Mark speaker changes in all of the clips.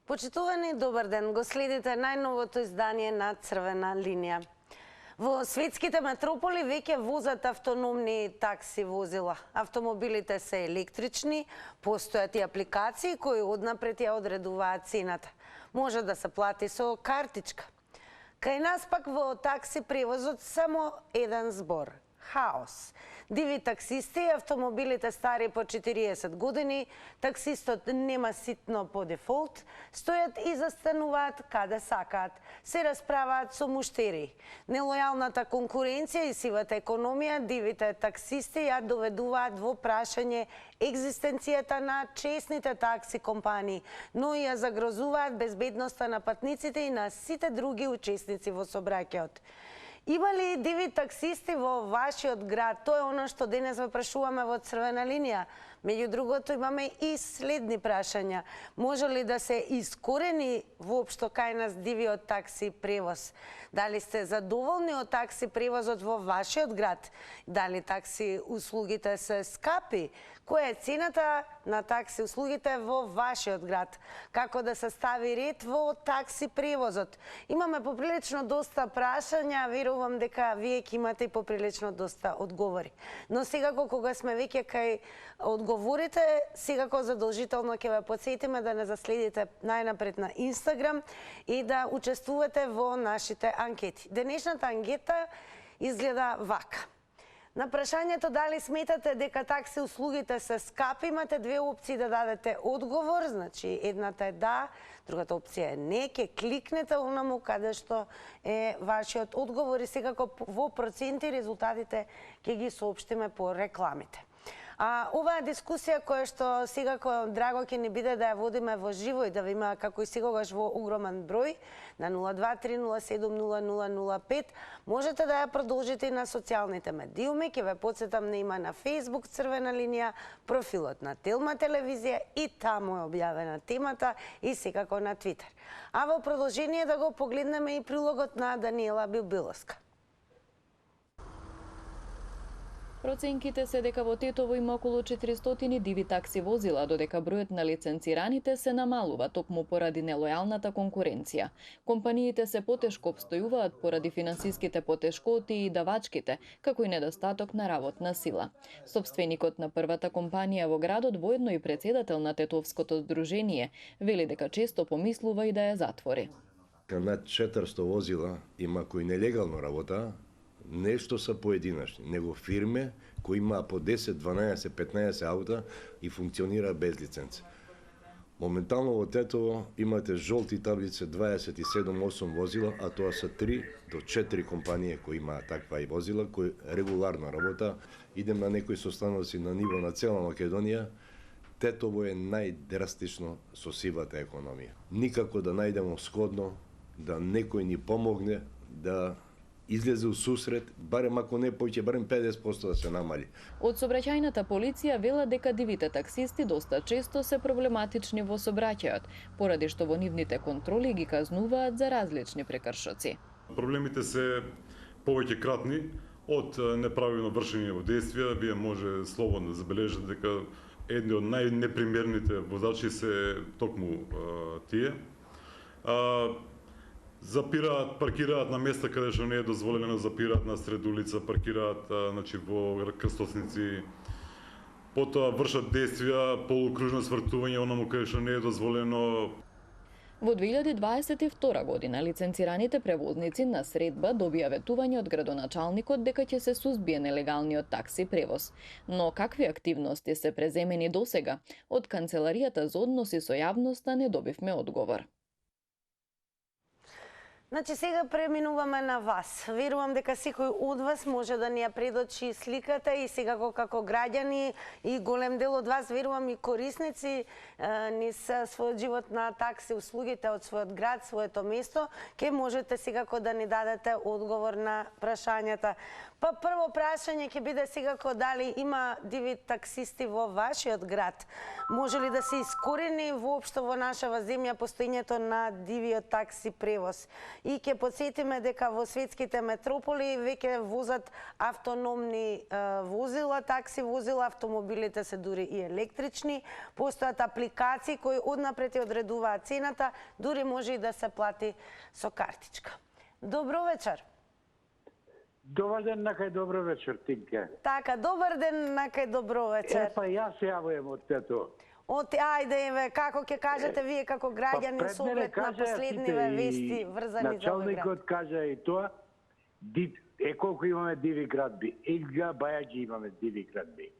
Speaker 1: Почитувани, добар ден, го следите најновото издание на Црвена линија. Во светските метрополи веќе возат автономни такси возила. Автомобилите се електрични, постојат и апликации кои однапред ја одредуваат цената. Може да се плати со картичка. Кај нас пак во такси превозот само еден збор – хаос. Диви таксисти, автомобилите стари по 40 години, таксистот нема ситно по дефолт, стојат и застануваат каде сакаат, се расправаат со муштери. Нелојалната конкуренција и сивата економија дивите таксисти ја доведуваат во прашање екзистенцијата на честните такси компании, но и ја загрозуваат безбедноста на патниците и на сите други учесници во сообраќајот. Има ли диви таксисти во вашиот град? Тоа е оно што денес ве прашуваме во Црвена линија. Меѓу другото имаме и следни прашања. Може ли да се искорени воопшто кај нас дивиот такси превоз? Дали сте задоволни од такси превозот во вашиот град? Дали такси услугите се скапи? Која е цената на такси услугите во вашиот град? Како да се стави ред во такси превозот? Имаме поприлично доста прашања, верувам дека вие ќе имате и поприлично доста одговори. Но секако кога сме веќе кај одговорите, секако задолжително ќе ве потсетиме да не заследите најнапред на Инстаграм и да учествувате во нашите анкети. Денешната анкета изгледа вака. На прашањето дали сметате дека такси услугите се скапи, имате две опции да дадете одговор, значи едната е да, другата опција е не, ке кликнете онаму каде што е вашиот одговор и секако во проценти резултатите ќе ги соопштиме по рекламите. Оваа дискусија која што секако драго ќе ни биде да ја водиме во живо и да ви има како и секогаш во огромен број на 023070005, можете да ја продолжите и на социјалните медиуми. Ќе ве потсетам на има на Facebook Црвена линија, профилот на Телма телевизија и таму е објавена темата и секако на Твитер. А во продолжение да го погледнеме и прилогот на Даниела Билбиловска.
Speaker 2: Проценките се дека во Тетово има околу 400 диви такси возила, додека бројот на лиценцираните се намалува токму поради нелојалната конкуренција. Компаниите се потешко обстојуваат поради финансиските потешкоти и давачките, како и недостаток на работна сила. Собственикот на првата компанија во градот, воедно и председател на Тетовското здружение, вели дека често помислува и да ја затвори.
Speaker 3: Над 400 возила има кои нелегално работа, нешто са поединачни, него фирме кои има по 10, 12, 15 аута и функционира без лиценца. Моментално во Тетово имате жолти таблице 27-8 возила, а тоа са 3 до 4 компании кои имаат таква и возила, кои регуларно работа. Идем на некои состаноци на ниво на цела Македонија. Тетово е најдрастично со сивата економија. Никако да најдемо сходно, да некој ни помогне, да излезе у сусрет, барем ако не поќе, барем 50% да се намали.
Speaker 2: Од сообраќајната полиција вела дека дивите таксисти доста често се проблематични во сообраќајот, поради што во нивните контроли ги казнуваат за различни прекршоци.
Speaker 4: Проблемите се повеќе кратни од неправилно вршење во действија. Вие може слободно да забележите дека едни од најнепримерните возачи се токму тие. Запираат, паркираат на места каде што не е дозволено, запираат на сред улица, паркираат значи во крстосници. Потоа вршат действија полукружно свртување онаму каде што не е дозволено.
Speaker 2: Во 2022 година лиценцираните превозници на средба добија ветување од градоначалникот дека ќе се сузбие нелегалниот такси превоз. Но какви активности се преземени досега? Од Канцеларијата за односи со јавноста не добивме одговор.
Speaker 1: Значи сега преминуваме на вас. Верувам дека секој од вас може да ни ја предочи сликата и сега како граѓани и голем дел од вас, верувам и корисници низ својот живот на такси услугите од својот град, своето место, ќе можете секако да ни дадете одговор на прашањата. Па прво прашање ќе биде секако дали има диви таксисти во вашиот град. Може ли да се искорени воопшто во нашава земја постоењето на дивиот такси превоз? И ќе подсетиме дека во светските метрополи веќе возат автономни возила, такси возила, автомобилите се дури и електрични. Постојат апликации кои однапред ја одредуваат цената, дури може и да се плати со картичка. Добро вечер.
Speaker 5: Добар ден, накај добро вечер, Тинке.
Speaker 1: Така, добар ден, накај добро вечер.
Speaker 5: Па јас се јавувам од тето.
Speaker 1: Ајде, еве, како ќе кажете вие како граѓани со оглед на последниве вести врзани за овој град?
Speaker 5: Началникот кажа и тоа, колку имаме диви градби. Илга Бајаджи имаме диви градби.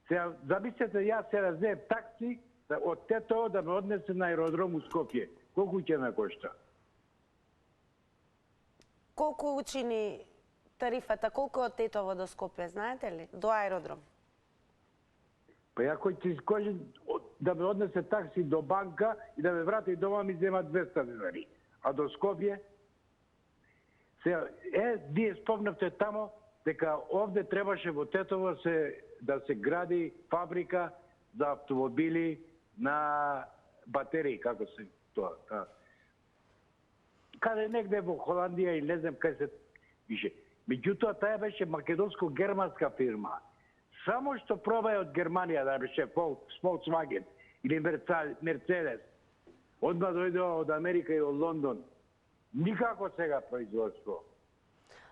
Speaker 5: Сега, замислете, јас се раздеем такси од тето да ме однесе на аеродром у Скопје. Колку ќе ме кошта?
Speaker 1: Колку учини тарифата, колку од Тетово до Скопје, знаете ли? До аеродром.
Speaker 5: Па ја кој ќе скаже да ме однесе такси до банка и да ме врати дома ми зема 200 денари. А до Скопје? Сега, вие спомнавте тамо дека овде требаше во Тетово да се гради фабрика за автомобили на батерии, како се тоа. Каде негде во Холандија и не знам кај се пише. Меѓутоа, таа беше македонско-германска фирма. Само што пробаја од Германија да беше Volkswagen или Мерцедес. Одма дојдоа од Америка и од Лондон. Никако сега производство.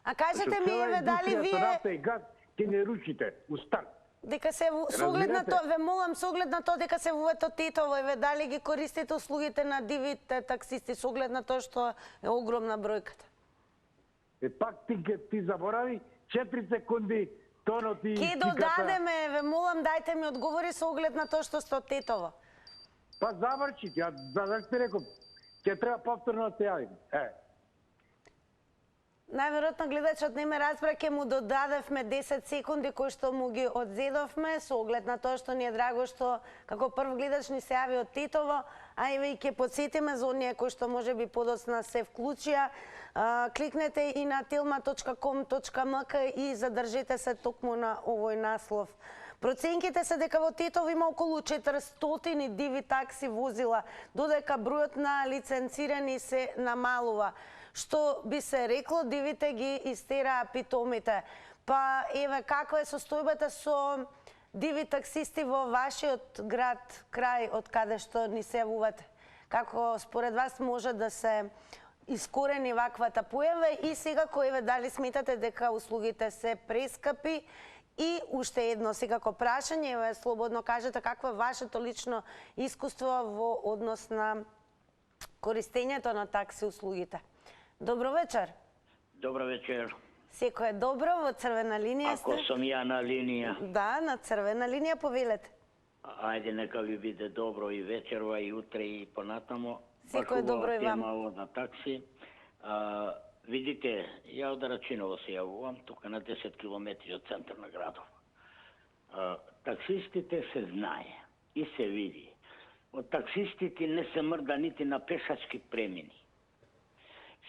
Speaker 1: А кажете ми, еве, дали вие...
Speaker 5: Нафта и газ ќе не рушите, у старт.
Speaker 1: Дека се соглед на тоа, ве молам, соглед на тоа дека се во Тетово, еве, дали ги користите услугите на дивите таксисти, соглед на тоа што е огромна бројката?
Speaker 5: Пак ти заборави 4 секунди тонот и
Speaker 1: Ке додадеме, ве молам, дајте ми одговори со оглед на тоа што сте од Тетово.
Speaker 5: Па заврши, ја ти реков, ќе треба повторно да се јавим.
Speaker 1: Најверојатно гледачот не ме разбра, ќе му додадевме 10 секунди кои што му ги одзедовме со оглед на тоа што ни е драго што како прв гледач ни се јави од Тетово, а еве и ќе подсетиме за оние кои што можеби подоцна се вклучија. Кликнете и на telma.com.mk и задржете се токму на овој наслов. Проценките се дека во Тетово има околу 400 диви такси возила, додека бројот на лиценцирани се намалува. Што би се рекло, дивите ги истераа питомите. Па еве, каква е состојбата со диви таксисти во вашиот град, крај од каде што ни се јавувате? Како според вас може да се искорени ваквата појава и секако, еве, дали сметате дека услугите се прескапи? И уште едно секако прашање, еве, слободно кажете какво е вашето лично искуство во однос на користењето на такси услугите. Добро вечер.
Speaker 6: Добро вечер.
Speaker 1: Секој е добро, во црвена линија сте?
Speaker 6: Ако сум ја на линија.
Speaker 1: Да, на црвена линија, повелете.
Speaker 6: Ајде, нека ви биде добро и вечерва, и утре, и понатамо.
Speaker 1: Секој е добро и вам.
Speaker 6: Тема на такси. Видите, ја од Рачиново се јавувам, тука на 10 километри од центар на градов. Таксистите се знае и се види. Од таксистите не се мрда нити на пешачки премини.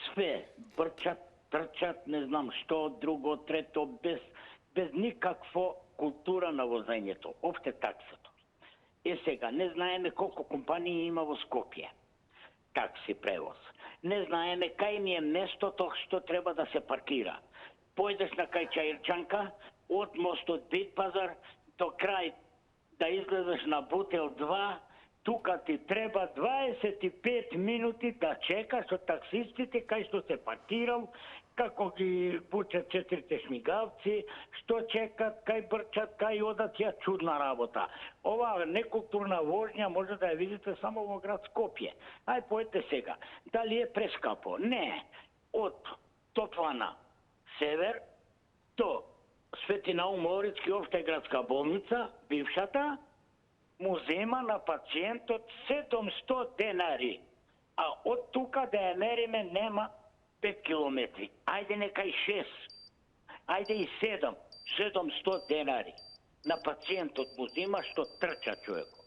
Speaker 6: Све брчат, трчат, не знам што, друго, трето, без никакво култура на возењето, опште таксато. Сега, не знаеме колку компании има во Скопје. Такси превоз. Не знаеме кај ми е местото што треба да се паркира. Појдеш на кај Чаирчанка, од мостот Бит пазар до крај да излезеш на Бутел 2, тука ти треба 25 минути да чекаш од таксистите кај што се паркирал, како ги пучат 4 шмигавци, што чекат, кај брчат, кај одат, ја чудна работа. Ова некултурна воžња може да ја видите само во град Скопје. Ај, поете сега, дали е прескапо? Не. Од Топлана, север, до Свети Наум Орицки општа градска болница, бившата, му зема на пациентот 700 денари. А од тука да ја мериме нема 5 километри. Ајде нека и 6. Ајде и 7. 700 денари. На пациентот му зема што трча човекот.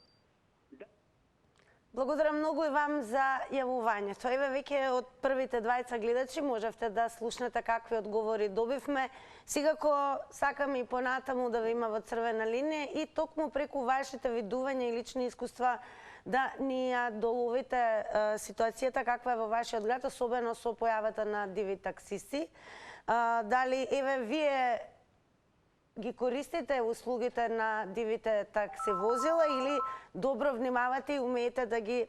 Speaker 1: Благодарам многу и вам за јавувањето. Еве веќе од првите двајца гледачи можевте да слушнете какви одговори добивме. Секако сакам и понатаму да ве има во црвена линија и токму преку вашите видувања и лични искуства да ни ја доловите ситуацијата каква е во вашиот град, особено со појавата на диви таксисти. Дали еве вие ги користите услугите на дивите такси возила или добро внимавате и умеете да ги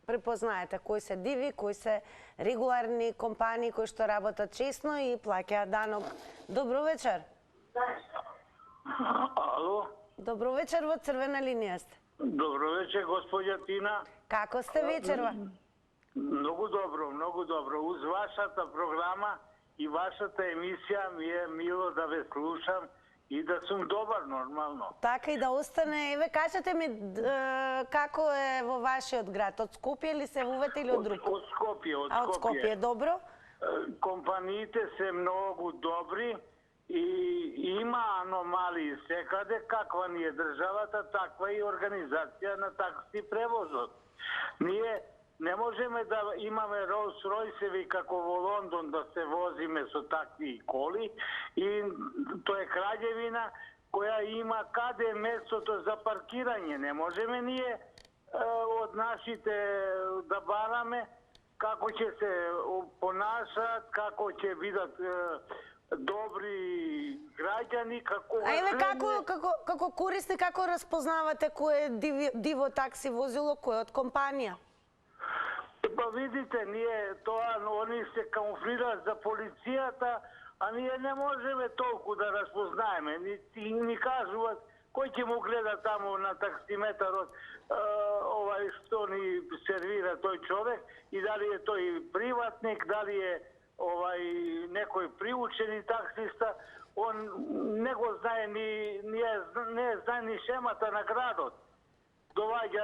Speaker 1: препознаете кои се диви, кои се регуларни компании кои што работат честно и плаќаат данок. Добро вечер.
Speaker 5: Ало?
Speaker 1: Добро вечер, во црвена линија сте.
Speaker 5: Добро вечер, госпоѓа Тина.
Speaker 1: Како сте вечерва?
Speaker 5: Многу добро, многу добро. Уз вашата програма и вашата емисија ми е мило да ве слушам и да сум добар нормално.
Speaker 1: Така и да остане. Еве, кажете ми како е во вашиот град? Од Скопје или се вувате или од друг?
Speaker 5: Од Скопје, од
Speaker 1: А од Скопје, добро?
Speaker 5: Компаниите се многу добри и има аномалии секаде. Каква ни е државата, таква и организација на такси превозот. Ние не можеме да имаме Rolls Royce-еви како во Лондон да се возиме со такви коли и тоа е краѓевина која има каде местото за паркирање. Не можеме ние од нашите да бараме како ќе се понашат, како ќе бидат добри граѓани, како...
Speaker 1: А еве како корисни, како распознавате кој е диво такси возило, кој е од компанија?
Speaker 5: Па видите, ние тоа, они се камуфлираат за полицијата, а ние не можеме толку да распознаеме. Ни кажуваат кој ќе му гледа таму на таксиметарот што ни сервира тој човек и дали е тој приватник, дали е некој приучени таксиста, он не го знае не знае ни шемата на градот. Доваѓа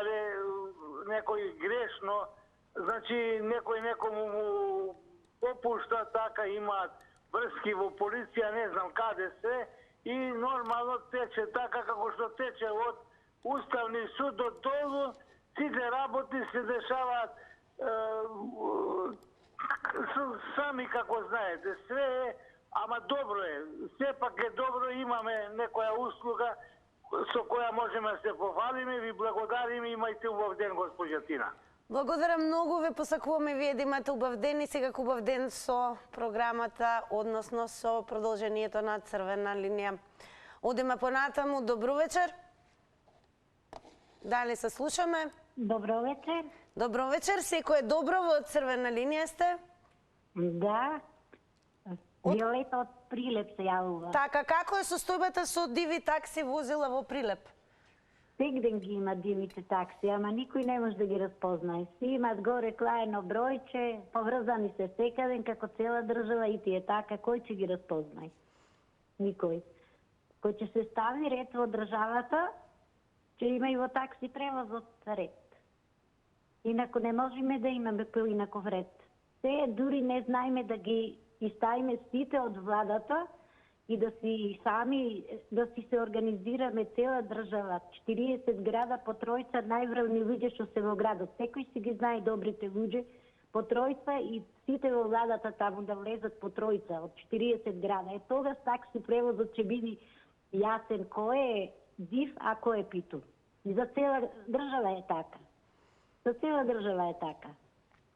Speaker 5: некој грешно, значи некој некому му попушта, така имаат врски во полиција, не знам каде се, и нормално тече така како што тече од Уставни суд до долу, сите работи се дешаваат сами како знаете. Све е, ама добро е. Сепак е добро, имаме некоја услуга со која можеме да се пофалиме. Ви благодариме, имајте убав ден, госпоѓа Тина.
Speaker 1: Благодарам многу, ве посакуваме вие да имате убав ден и секако убав ден со програмата, односно со продолжението на црвена линија. Одиме понатаму, добро вечер. Дали се слушаме?
Speaker 7: Добро вечер.
Speaker 1: Добро вечер, секој е добро, во црвена линија сте?
Speaker 7: Да. Виолета од Прилеп се јавува.
Speaker 1: Така, како е состојбата со диви такси возила во Прилеп?
Speaker 7: Сек ден ги има дивите такси, ама никој не може да ги разпознае. Си имат горе клаено бројче, поврзани се секаден како цела држава и тие така, кој ќе ги разпознае? Никој. Кој ќе се стави ред во државата, ќе има и во такси превозот ред. Инако не можеме да имаме поинаков ред. Се дури не знаеме да ги изставиме сите од владата и да си сами, да си се организираме цела држава. 40 града по тројца најврвни луѓе што се во градот. Секој си ги знае добрите луѓе по тројца и сите во владата таму да влезат по тројца од 40 града. Тогаш такси превозот ќе биде јасен кој е див, а кој е питун. И за цела држава е така. За цела држава е така.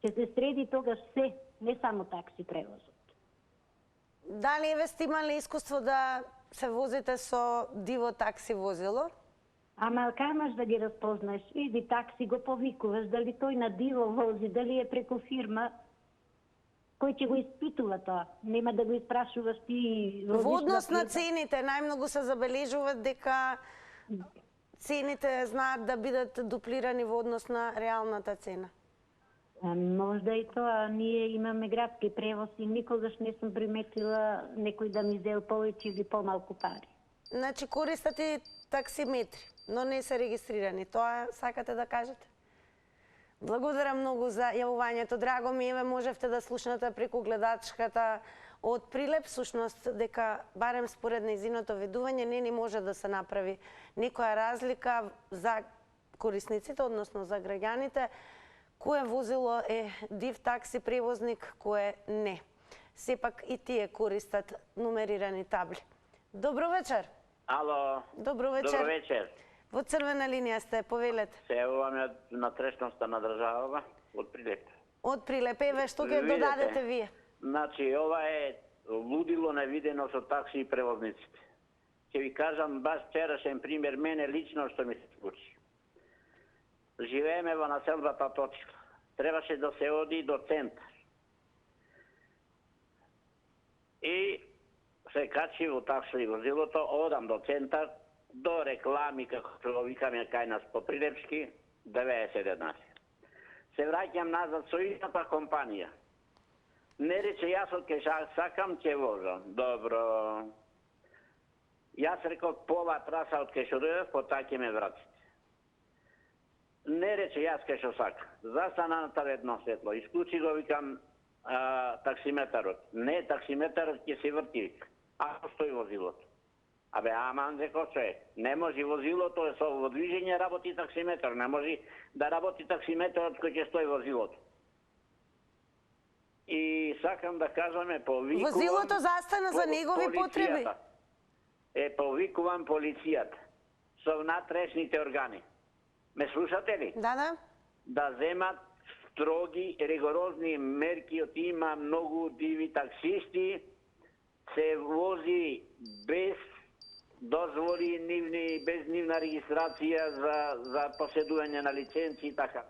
Speaker 7: Ќе се среди тогаш се, не само такси превозот.
Speaker 1: Дали еве сте имали искуство да се возите со диво такси возило?
Speaker 7: Ама камаш да ги разпознаеш? Иди такси го повикуваш, дали тој на диво вози, дали е преку фирма, кој ќе го испитува тоа? Нема да го испрашуваш ти...
Speaker 1: Во однос на цените, најмногу се забележува дека цените знаат да бидат дуплирани во однос на реалната цена.
Speaker 7: Можда и тоа, ние имаме градски превоз и никогаш не сум приметила некој да ми зел повеќе или помалку пари.
Speaker 1: Значи користате таксиметри, но не се регистрирани. Тоа сакате да кажете? Благодарам многу за јавувањето. Драго ми еве можевте да слушнете преку гледачката од Прилеп, всушност дека барем според нејзиното видување не ни може да се направи некоја разлика за корисниците, односно за граѓаните, кое возило е див такси превозник, кое не. Сепак и тие користат нумерирани табли. Добро вечер.
Speaker 6: Ало.
Speaker 1: Добро вечер.
Speaker 6: Добро вечер.
Speaker 1: Во црвена линија сте, повелете.
Speaker 6: Се јавуваме од натрешноста на државава, од Прилеп.
Speaker 1: Од Прилеп, еве што ќе
Speaker 6: Видете,
Speaker 1: додадете вие?
Speaker 6: Значи, ова е лудило невидено со такси и превозниците. Ќе ви кажам баш вчерашен пример, мене лично што ми се случи. Живееме во населбата Точила. Требаше да се оди до центар. И се качи во такси возилото, одам до центар, до реклами, како што викаме кај нас по Прилепски, 90 денари. Се враќам назад со истата компанија. Не рече, јас од кеј сакам, ќе возам. Добро. Јас реков пола траса од кеј шурев, потаа ќе ме вратите. Не рече, јас кеј шо сакам. Застана на таредно светло. Исклучи го, викам, таксиметарот. Не, таксиметарот ќе се врти. Ако стои возилото. Абе, аман, реков човек, не може возилото, со во движење работи таксиметар, не може да работи таксиметарот кој ќе стои возилото. И сакам да кажаме, повикувам...
Speaker 1: Возилото застана за негови потреби.
Speaker 6: Повикувам полицијата со внатрешните органи. Ме слушате ли?
Speaker 1: Да.
Speaker 6: Да земат строги, ригорозни мерки, од има многу диви таксисти, се вози без дозволи нивни, без нивна регистрација за поседување на лиценци и така.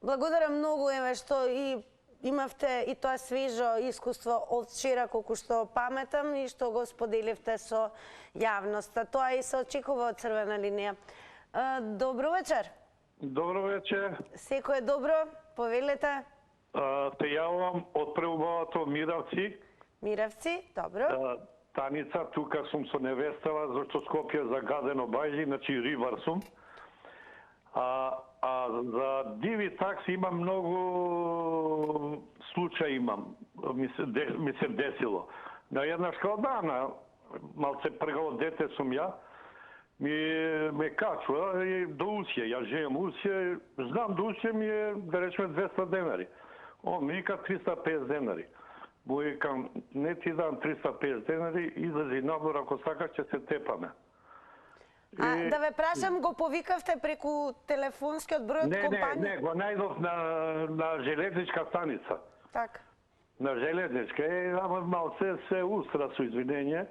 Speaker 1: Благодарам многу, еве што и имавте и тоа свежо искуство од вчера, колку што паметам и што го споделивте со јавноста. Тоа и се очекува од црвена линија. Добро вечер.
Speaker 8: Добро вечер.
Speaker 1: Секој е добро, повелете.
Speaker 8: Те јавам од преубавато Миравци.
Speaker 1: Миравци, добро.
Speaker 8: Таница, тука сум со невестава, зашто Скопје загадено бајли, значи ривар сум. А за диви такси имам многу случаи имам, ми се десило. На една школа, малце пргаво дете сум ја, ме качува и до Усија, ја живеам Усија, знам до Усија ми е, да речеме, 200 денари. Он ми вика 350 денари. Му викам, не ти дам 350 денари, излези набор, ако сакаш ќе се тепаме.
Speaker 1: Да ве прашам, го повикавте преку телефонскиот број од компанија?
Speaker 8: Не, го најдов на железничка станица.
Speaker 1: Така.
Speaker 8: На железничка. Ама малце се устра со извинење.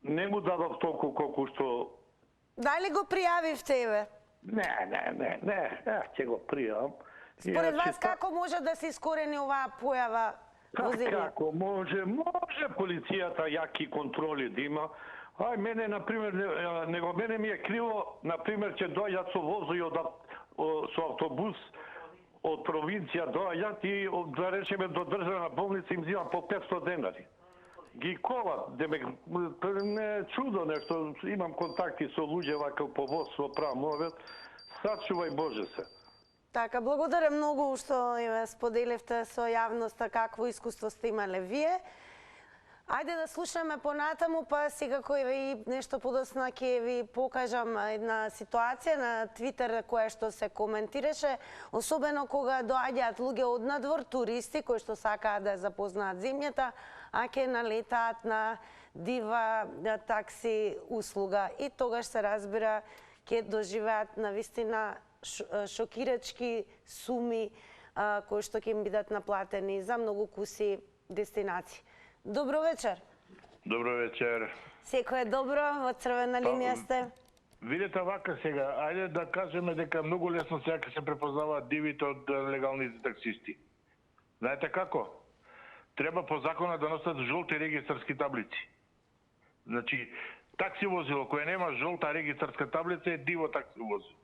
Speaker 8: Не му дадов толку колку што...
Speaker 1: Дали го пријавивте, еве?
Speaker 8: Не, ќе го пријавам.
Speaker 1: Според вас, како може да се искорени оваа појава возење?
Speaker 8: Како може? Може полицијата јаки контроли да има. Мене, например, мене ми е криво, например, ќе дојат со возови со автобус од провинција доаѓат и, да речеме, до државна болница им зимам по 500 денари. Ги колат, не е чудо нешто, имам контакти со луѓе вака по воз, со правмовет, сачувај Боже се.
Speaker 1: Така, благодарам многу што споделивте со јавноста какво искуство сте имале вие. Ајде да слушаме понатаму, па секако и нешто подосна ќе ви покажам една ситуација на Твитер која што се коментираше, особено кога доаѓаат луѓе од надвор, туристи кои што сакаат да запознаат земјата, а ќе налетаат на дива такси услуга и тогаш се разбира ќе доживеат навистина шокирачки суми кои што ќе им бидат наплатени за многу куси дестинации. Добро вечер.
Speaker 8: Добро вечер.
Speaker 1: Секој е добро, во црвена линија сте.
Speaker 8: Видете вака сега, ајде да кажеме дека многу лесно сега ќе се препознаваат дивите од легалните таксисти. Знаете како? Треба по закона да носат жолти регистарски таблици. Значи, такси возило кое нема жолта регистарска таблица е диво такси возило.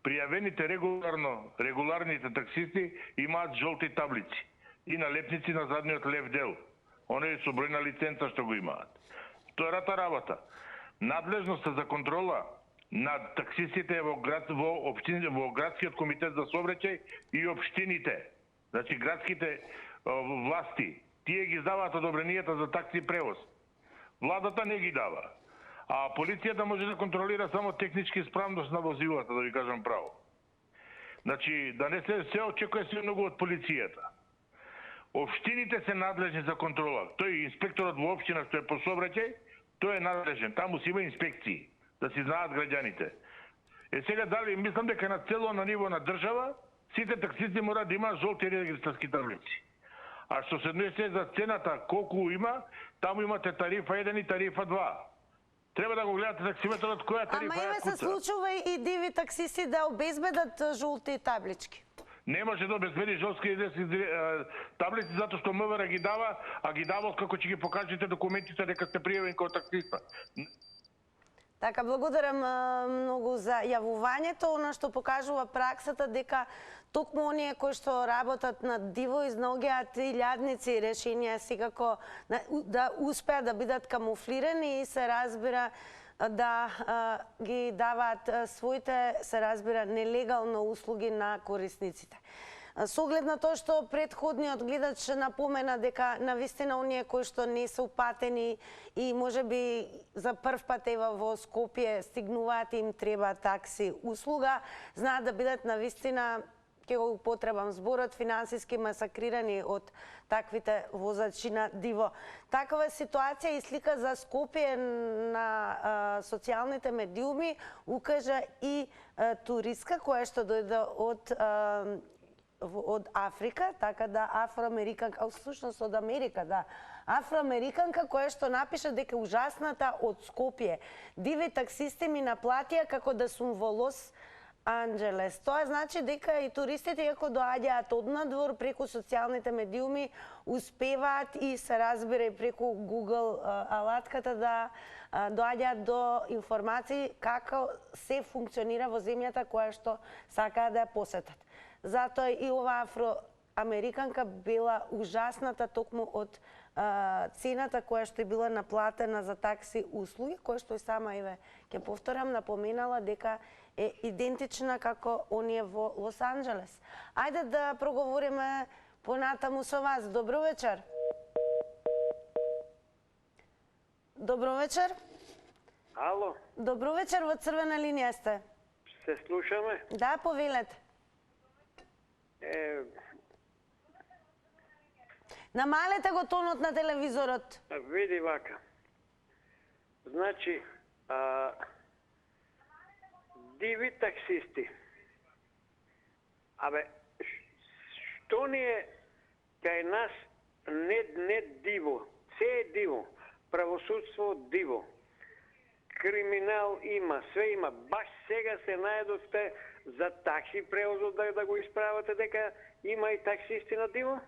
Speaker 8: Пријавените регуларните таксисти имаат жолти таблици и налепници на задниот лев дел. Оние со број на лиценца што го имаат. Втората работа, надлежноста за контрола над таксистите во градскиот комитет за сообраќај и општините. Значи градските власти, тие ги издаваат одобренијата за такси превоз. Владата не ги дава. А полицијата може да контролира само технички исправност на возилата, да ви кажам право. Значи, да не се очекува се многу од полицијата. Општините се надлежни за контрола. Тој инспекторот во општина што е по сообраќај, тој е надлежен. Таму си има инспекции, да си знаат граѓаните. Сега дали мислам дека на цело на ниво на држава сите таксисти мора да имаат жолти регистарски таблици. А што се однесе за цената колку има, таму имате тарифа 1 и тарифа 2. Треба да го гледате таксиметрот која тарифа
Speaker 1: Ама
Speaker 8: е
Speaker 1: име се случува и диви таксисти да обезбедат жолти таблички.
Speaker 8: Не може да обезбеди жолски таблици затоа што МВР ги дава, а ги дава како ќе ги покажете документите дека сте пријавени како таксиста.
Speaker 1: Така, благодарам многу за јавувањето. Она што покажува праксата дека токму оние кои што работат на диво изнаоѓаат и лјадници решенија секако да успеат да бидат камуфлирани и се разбира да ги даваат своите, се разбира, нелегално услуги на корисниците. Со оглед на тоа што претходниот гледач напомена дека навистина оние кои што не се упатени и можеби за прв пат ева во Скопје стигнуваат им треба такси услуга, знаат да бидат навистина, ќе го употребам зборот, финансиски масакрирани од таквите возачи на диво. Такава ситуација и слика за Скопје на социјалните медиуми укажа и туристка која што дојде од Африка, така да афроамериканка, всушност од Америка, да, афроамериканка која што напиша дека ужасната од Скопје. Диви таксисти ми наплатија како да сум во Лос Анџелес. Тоа значи дека и туристите, иако доаѓаат однадвор, преку социјалните медиуми успеваат и се разбира и преку Google алатката да доаѓаат до информации како се функционира во земјата која што сакаат да ја посетат. Затоа и ова афроамериканка била ужасната токму од цената која што е била наплатена за такси услуги, која што и сама, еве, ќе повторам, напоменала дека е идентична како оние во Лос Анџелес. Ајде да проговориме понатаму со вас. Добро вечер. Добро вечер.
Speaker 9: Ало.
Speaker 1: Добро вечер, во црвена линија сте.
Speaker 9: Се слушаме?
Speaker 1: Да, повелете. Намалете го тонот на телевизорот.
Speaker 9: Види вака. Значи, диви таксисти. Абе, што ни е кај нас не диво, се е диво, правосудство диво, криминал има, све има. Баш сега се најдовте за такси превозот да го исправате дека има и таксисти на диво?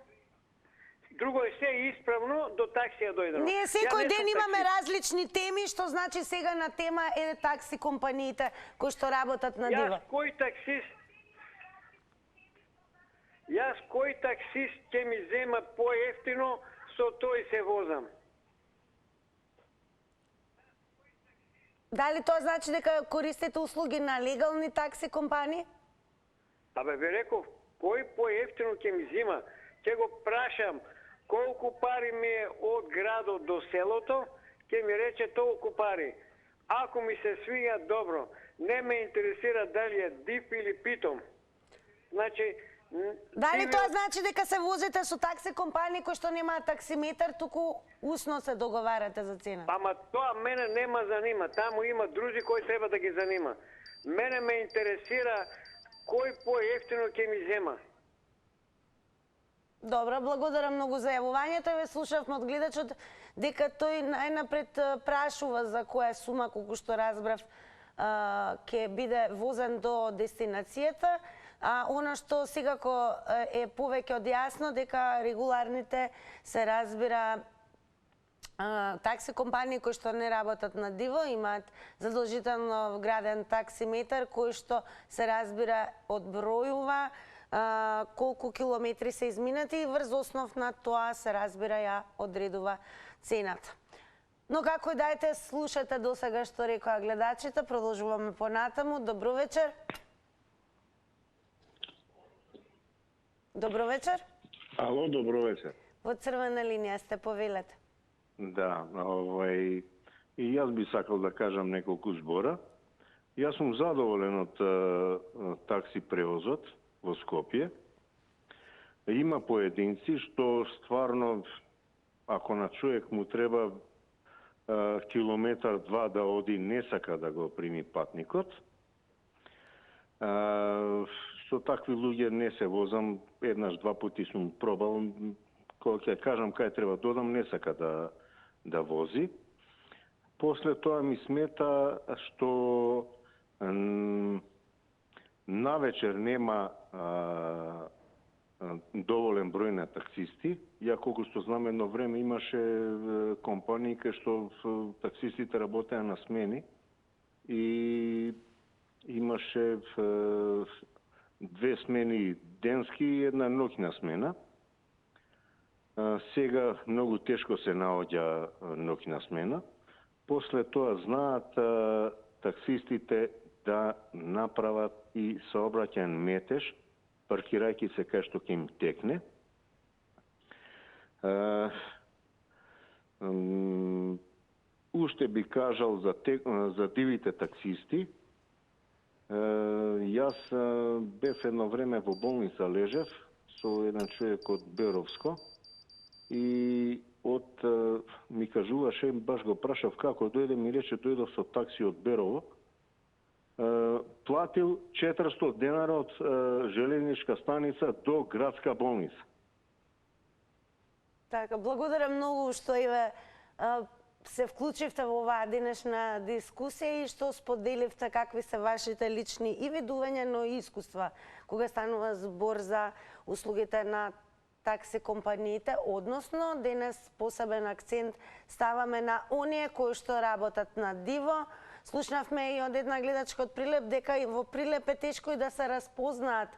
Speaker 9: Друго е се исправно, до таксија дојдено.
Speaker 1: Ние секој ден имаме различни теми, што значи сега на тема е такси компаниите кои што работат на диво.
Speaker 9: Јас кој таксист ќе ми зема поевтино, со тој се возам.
Speaker 1: Дали тоа значи дека користите услуги на легални такси компании?
Speaker 9: Абе, бе реков, кој поевтино ќе ми зема, ќе го прашам колку пари ми е од градот до селото, ќе ми рече толку пари. Ако ми се свиѓа, добро. Не ме интересира дали е див или питом. Значи,
Speaker 1: дали тоа значи дека се возите со такси компании кои што немаат таксиметар, туку усно се договарате за цена?
Speaker 9: Ама тоа мене нема занима. Таму има други кои треба да ги занима. Мене ме интересира кој поевтино ќе ми зема.
Speaker 1: Добро, благодарам многу за јавувањето. Ве слушавме од гледачот дека тој најнапред прашува за која сума, колку што разбрав, ќе биде возен до дестинацијата. Она што секако е повеќе од јасно дека регуларните се разбира такси компании кои што не работат на диво имаат задолжително вграден таксиметар кој што се разбира одбројува колку километри се изминати и врз основ на тоа се разбира ја одредува цената. Но како и дајте слушате до сега што рекоа гледачите, продолжуваме понатаму. Добро вечер. Добро вечер.
Speaker 10: Ало, добро вечер.
Speaker 1: Во црвена линија сте, повелете.
Speaker 10: Да, И јас би сакал да кажам неколку збора. Јас сум задоволен од такси превозот во Скопје. Има поединци што стварно, ако на човек му треба километар-два да оди, не сака да го прими патникот. Со такви луѓе не се возам, еднаш-два пати сум пробал, кога ќе кажам кај треба да одам, не сака да вози. После тоа ми смета што навечер нема доволен број на таксисти. Ја колку што знам, едно време имаше компании кај што таксистите работеа на смени и имаше две смени денски и една ноќна смена. Сега многу тешко се наоѓа ноќна смена. После тоа знаат таксистите да направат и сообраќаен метеж, паркирајќи се кај што ќе им текне. Уште би кажал за дивите таксисти. Јас бев едно време во болница, лежев со еден човек од Беровско и ми кажуваше, баш го прашав како дојде, ми рече дојдов со такси од Берово. Платил 400 денара од железничка станица до градска болница.
Speaker 1: Така, благодарам многу што се вклучивте во оваа денешна дискусија и што споделивте какви се вашите лични и видувања, но и искуства кога станува збор за услугите на такси компаниите, односно денес посебен акцент ставаме на оние кои што работат на диво. Слушнавме и од една гледачка од Прилеп дека и во Прилеп е тешко и да се разпознаат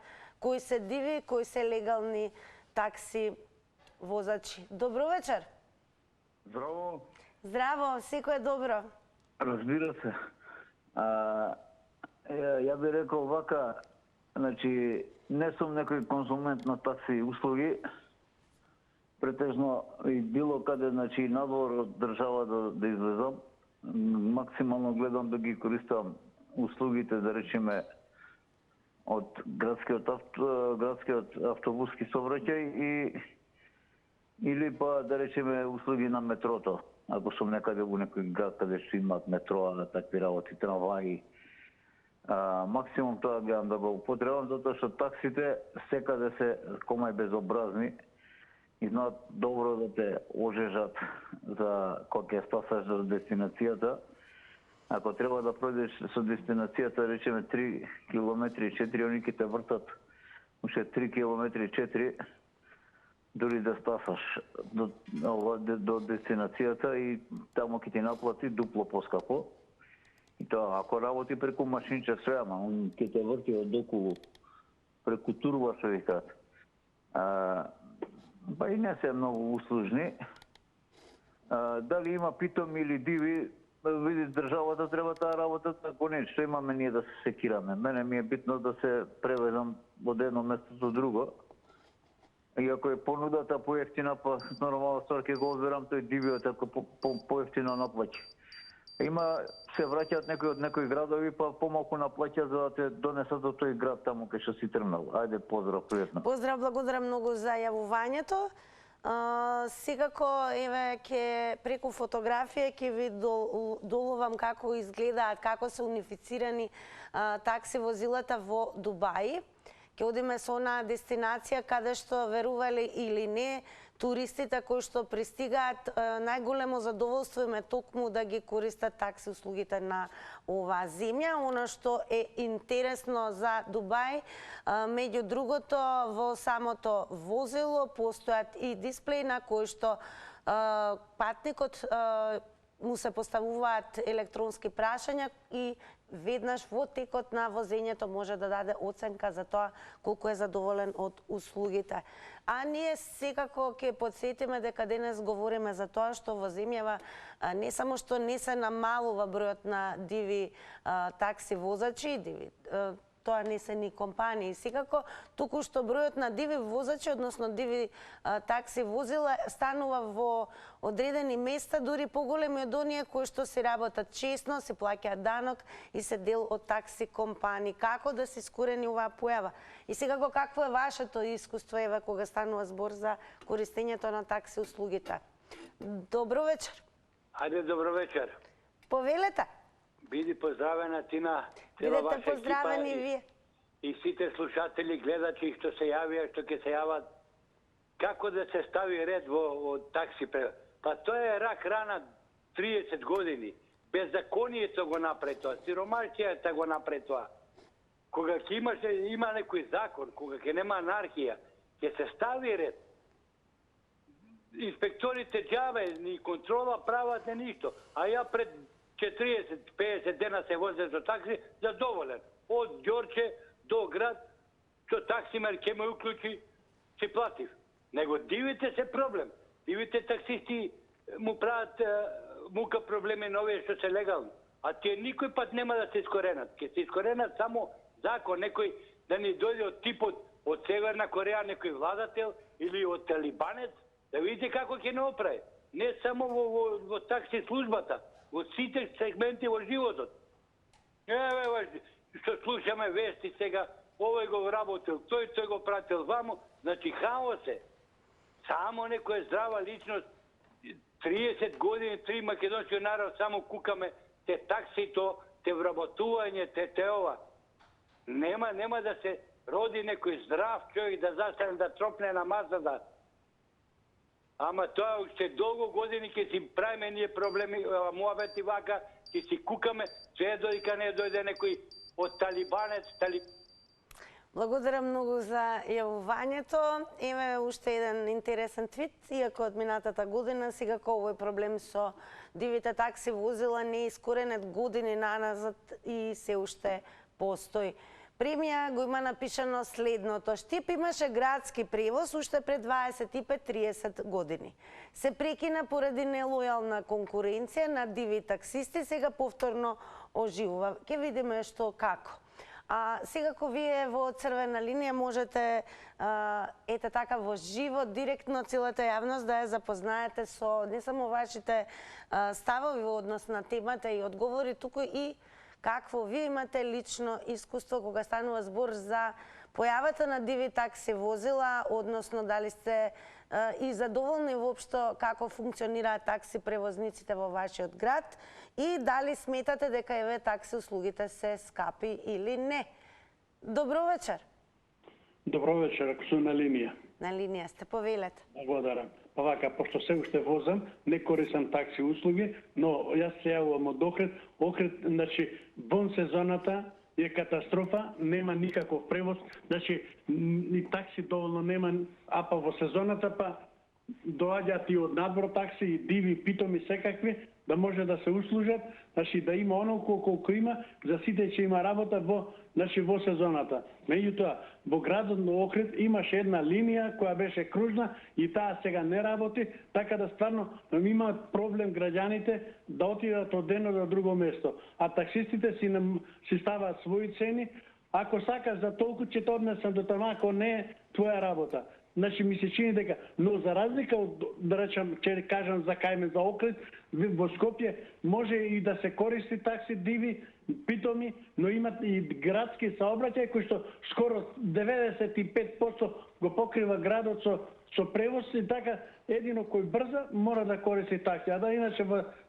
Speaker 1: кои се диви, кои се легални такси возачи. Добро вечер.
Speaker 11: Здраво.
Speaker 1: Здраво, секој е добро.
Speaker 11: Разбира се. Ја би рекол вака, значи, не сум некој консумент на такси услуги. Претежно и било каде, значи, надвор од држава да излезам, максимално гледам да ги користам услугите, да речеме, од градскиот автобуски сообраќај или па, да речеме, услуги на метрото. Ако сум некаде во некој град каде што имаат метроа, такви работи, трамваи, максимум тоа гледам да го употребам, затоа што таксите секаде се комај безобразни и знаат добро да те ожежат за кога ќе стасаш до дестинацијата. Ако треба да пројдеш со дестинацијата, речеме 3 километри 4, они ќе те вртат уште 3 километри 4, дори да стасаш до дестинацијата и таму ќе ти наплати дупло поскапо. И тоа, ако работи преку машинче, све, ама он ќе те врти од околу, преку турба, што викаат. Па и не се многу услужни. Дали има питоми или диви, види државата треба таа работа, ако не, што имаме ние да се секираме. Мене ми е битно да се превезам од едно место до друго. И ако е понудата поевтина, па нормално ствар ќе го одберам тој дивиот, ако поевтино наплаќа. Има, се враќаат некои од некои градови, па помалку наплаќа за да те донесат до тој град таму кај што си тргнал. Ајде, поздрав, пријатно.
Speaker 1: Поздрав, благодарам многу за јавувањето. Секако, еве, преку фотографија ќе ви доловам како изгледаат, како се унифицирани такси возилата во Дубај. Ќе одиме со онаа дестинација каде што, верували или не, туристите кои што пристигаат, најголемо задоволство им е токму да ги користат такси услугите на оваа земја. Оно што е интересно за Дубај, меѓу другото, во самото возило постојат и дисплеи на кои што патникот му се поставуваат електронски прашања и веднаш во текот на возењето може да даде оценка за тоа колку е задоволен од услугите. А ние секако ќе потсетиме дека денес говориме за тоа што во земјава не само што не се намалува бројот на диви такси возачи, диви тоа не се ни компании. Секако, туку што бројот на диви возачи, односно диви такси возила, станува во одредени места, дури поголеми од оние кои што се работат честно, се плаќаат данок и се дел од такси компании. Како да се искорени оваа појава? И секако, какво е вашето искуство, еве, кога станува збор за користењето на такси услугите? Добро вечер.
Speaker 12: Ајде, добро вечер.
Speaker 1: Повелете.
Speaker 12: Биди поздравена ти на цела ваша
Speaker 1: Бидете поздравени
Speaker 12: екипа
Speaker 1: вие.
Speaker 12: и сите слушатели, гледачи што се јавија, што ќе се јават. Како да се стави ред во такси превоз? Па тоа е рак рана 30 години. Беззаконието го направи тоа, сиромашцијата го направи тоа. Кога ќе има некој закон, кога ќе нема анархија, ќе се стави ред. Инспекторите џабе, ни контрола прават, не ништо. А ја пред 40-50 дена се возев за такси, задоволен. Од Ѓорче до град, што таксимер ќе ме уклучи, си платив. Него дивите се проблем. Дивите таксисти му прават мука проблеми на овие што се легални. А тие никој пат нема да се искоренат. Ке се искоренат само закон, некој да ни дојде од типот од Северна Кореја, некој владател или од талибанец, да видите како ќе не оправи. Не само во такси службата, во сите сегменти во животот. Еве, што слушаме вести сега, овој го вработил, тој го пратил вамо, значи хаос е. Само некоја здрава личност, 30 години, 3 македонски народ, само кукаме те таксито, те вработување, те ова. Нема да се роди некој здрав човек да застане да тропне на масата. Ама тоа уште долго години ќе си правиме ние проблеми, муабети вака, ќе си кукаме, све додека не дојде некој од талибанец,
Speaker 1: Благодарам многу за јавувањето. Има уште еден интересен твит, иако од минатата година, секако овој проблем со дивите такси возила не е искоренет години наназад и се уште постои. Премија го има напишано следното. Штип имаше градски превоз уште пред 25-30 години. Се прекина поради нелојална конкуренција на диви таксисти, сега повторно оживува. Ке видиме што како. Секако вие во Црвена линија можете ете така во живо, директно целата јавност да ја запознаете со не само вашите ставови во однос на темата и одговори, туку и какво вие имате лично искуство кога станува збор за појавата на диви такси возила, односно дали сте и задоволни воопшто како функционираат такси превозниците во вашиот град и дали сметате дека еве такси услугите се скапи или не. Добро вечер.
Speaker 13: Добро вечер, ако сум на линија.
Speaker 1: На линија сте, повелете.
Speaker 13: Благодарам. Па вака, пошто се уште возам, не користам такси услуги, но јас се јавувам од Охрид. Охрид, значи, вон сезоната е катастрофа, нема никаков превоз, значи, ни такси доволно нема, а па во сезоната па доаѓаат и од надвор такси, и диви, питоми, секакви, да може да се услужат, значи да има онолку колку има, за сите ќе има работа во сезоната. Меѓутоа, во градот на Охрид имаше една линија која беше кружна и таа сега не работи, така да стварно имаат проблем граѓаните да отидат од едно до друго место. А таксистите си ставаат своји цени, ако сакаш за толку ќе те однесам до тама, ако не е твоја работа. Значи ми се чини дека, но за разлика од, да речам, ќе кажам за кајме за Охрид, во Скопје може и да се користи такси диви, питоми, но имат и градски саобраќај кој што скоро 95% го покрива градот со превоз и така едино кој брза мора да користи такси, а да иначе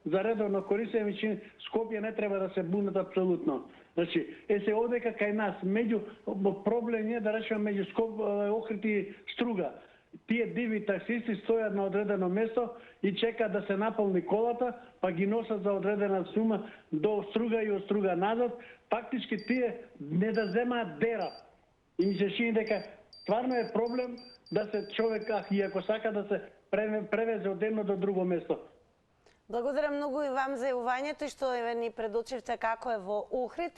Speaker 13: за редовно користење ми чини Скопје не треба да се бунат апсолутно. Значи, се одека кај нас меѓу проблем е да речеме меѓу Охрид и Струга. Тие диви таксисти стојат на одредено место и чекаат да се наполни колата, па ги носат за одредена сума до Струга и од Струга назад. Фактички тие не да земаат дера. И ми се чини дека стварно е проблем да се човек, и ако сака да се превезе од едно до друго место.
Speaker 1: Благодарам многу и вам за јавувањето и што еве ни предучивте како е во Охрид.